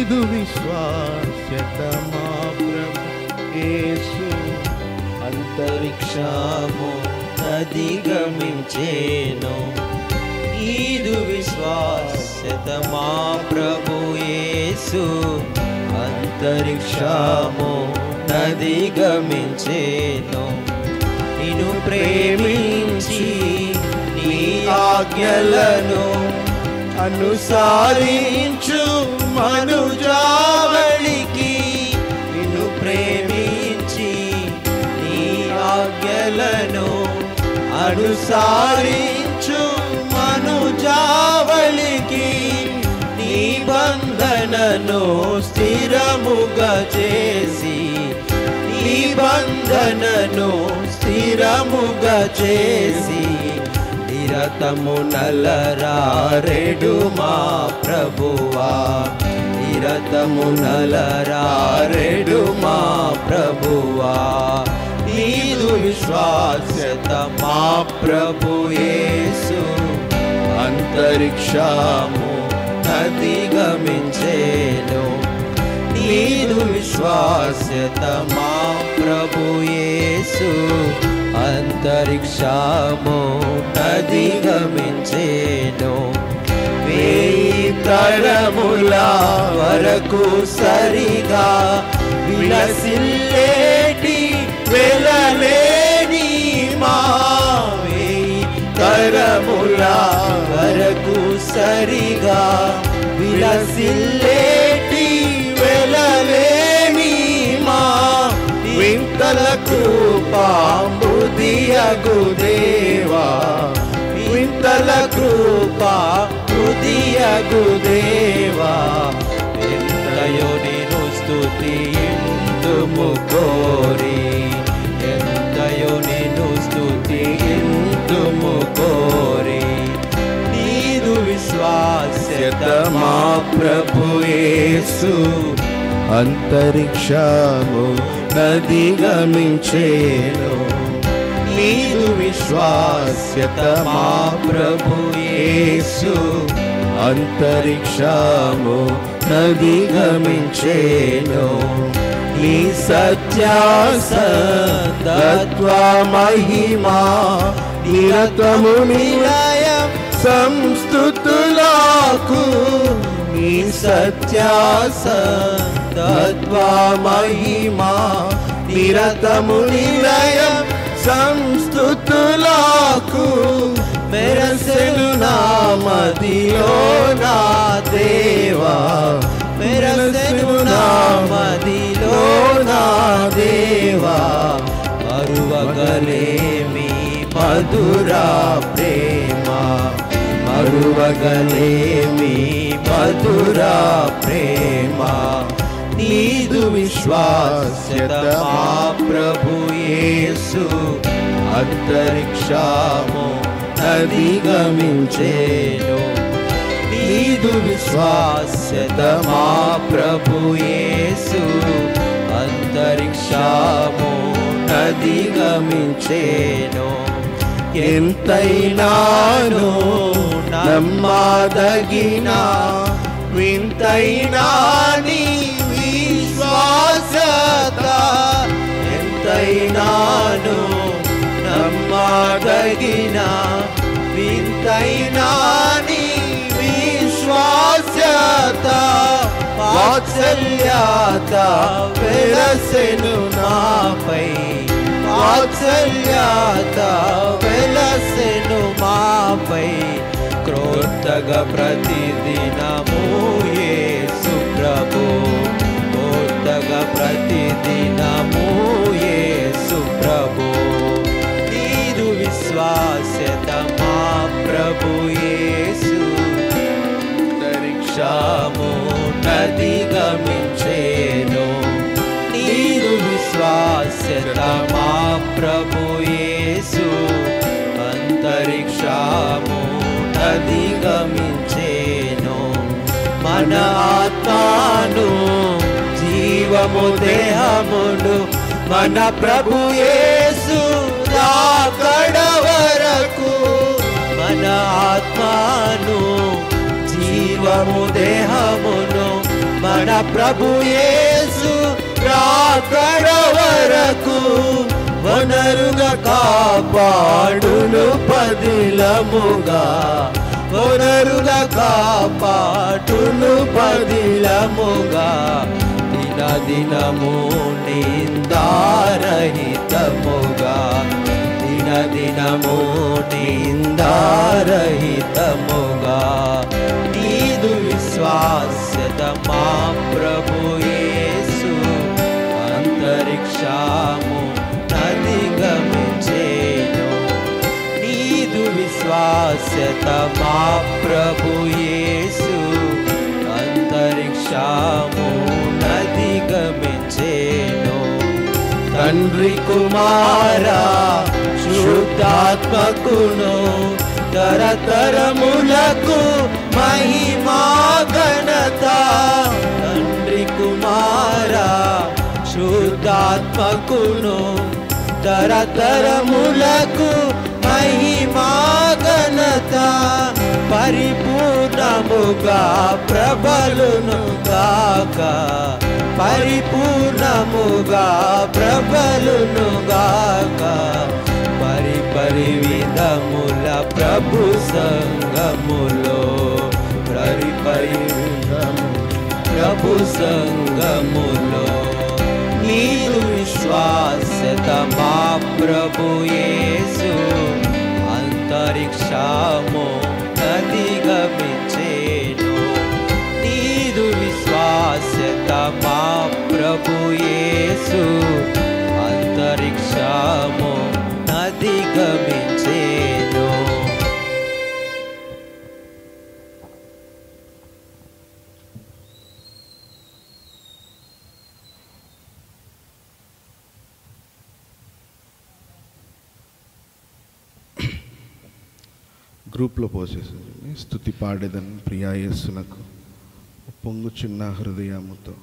నీదు విశ్వాస్యత మా ప్రభు యేసు అంతరిక్షము అధిగమించేను. నీదు విశ్వాస్యత మా ప్రభు యేసు అంతరిక్షము అధిగమించేను. నిన్ను ప్రేమించి నీ ఆజ్ఞలను అనుసరించు మనుజావళికి, నిన్ను ప్రేమించి నీ ఆజ్ఞలను అనుసరించు మనుజావళికి, నిబంధనను స్థిరముగా చేసి, నిబంధనను స్థిరముగా చేసి, నిరతము నలరారెడు మా ప్రభువా, నిరతము నలరారెడు మా ప్రభువా. నీదు విశ్వాస్యత మా ప్రభు యేసు అంతరిక్షము అధిగమించేను. నీదు విశ్వాస్యత మా ప్రభు యేసు అంతరిక్షము అధిగమించేను. 1000 తరముల వరకు సరిగా విలసిల్లేటి వెలలేని మా 1000 తరముల వరకు సరిగా విలసిల్లేటి వెలలేని మా వింతలకు పాంబుదియగు దేవా, వింతలకు పాంబుదియగు దేవా. ఎంతయో నేను స్తుతింతుము కోరి, ఎంతయో నేను స్తుతింతుము కోరి. నీదు విశ్వాస్యత మా ప్రభు యేసు అంతరిక్షము అధిగమించేను. నీదు విశ్వాస్యత మా ప్రభు యేసు అంతరిక్షము అధిగమించేను. నీ సత్యాసత్వ మహిమా నిరతము నిలయం సంస్తుతులకు, నీ సత్యాసత్వ మహిమా నిరతము నిలయం సంస్తుతులకు. మెరసెను నా మదిలో నా దేవా, మెరసెను నా మదిలో నా దేవా. మరువగలేమి మధురా ప్రేమ, మరువగలేమి మధురా ప్రేమ. నీదు విశ్వాస్యత మా ప్రభు యేసు అంతరిక్షము అధిగమించేను. నీదు విశ్వాస్యత మా ప్రభు యేసు అంతరిక్షము అధిగమించేను. ఎంతైనాను నమ్మదగిన వింతైనా నీ విశ్వాస్యత, ఎంతైనాను నమ్మదగిన వింతైనా నీ విశ్వాస్యత. వాత్సల్యత వెలసెను నాపై, వాత్సల్యత వెలసెను మాపై. క్రోత్తగా ప్రతిదినము యేసు ప్రభు, క్రోత్తగా ప్రతిదినము యేసు ప్రభు. నీదు విశ్వాస్యత మా ప్రభు యేసు అంతరిక్షము అధిగమించేను. నీదు విశ్వాస్యత మా ప్రభు యేసు అంతరిక్షము అధిగమించేను. మన ఆత్మను జీవము దేహమును మన ప్రభు యేసు రాకడ వరకు, మన ఆత్మను జీవము దేహమును మన ప్రభు యేసు రాకడ వరకు వనరుగా కాపాడును పదిలముగా, వనరుగా కాపాడును పదిలముగా. దినదినము నిందారహితముగా, దినదినము నిందారహితముగా. నీదు విశ్వాస్యత మా ప్రభు యేసు అంతరిక్షము నదిగమించేను. నీదు విశ్వాస్యత మా ప్రభు యేసు అంతరిక్షము నదిగమించేను. తండ్రి కుమారా శుద్ధాత్మకును తరతరములకు మహిమా ఘనత. తండ్రి కుమారా శుద్ధాత్మకును తరతరములకు మహిమా ఘనత. పరిపూర్ణముగా ప్రబలును గాక, పరిపూర్ణముగా ప్రబలును గాక. పరిపరి విధముల ప్రభు సంగములో, పరిపరి ప్రభు సంగములో. నీదు విశ్వాస్యత మా ప్రభు యేసు అంతరిక్షము నదిగమించేను. నీదు విశ్వాస్యత మా ప్రభు యేసు అంతరిక్షము నదిగమించేను. గ్రూప్లో పోసేసి స్తుతి పాడేదని ప్రియా యేసునకు పొంగు చిన్న హృదయముతో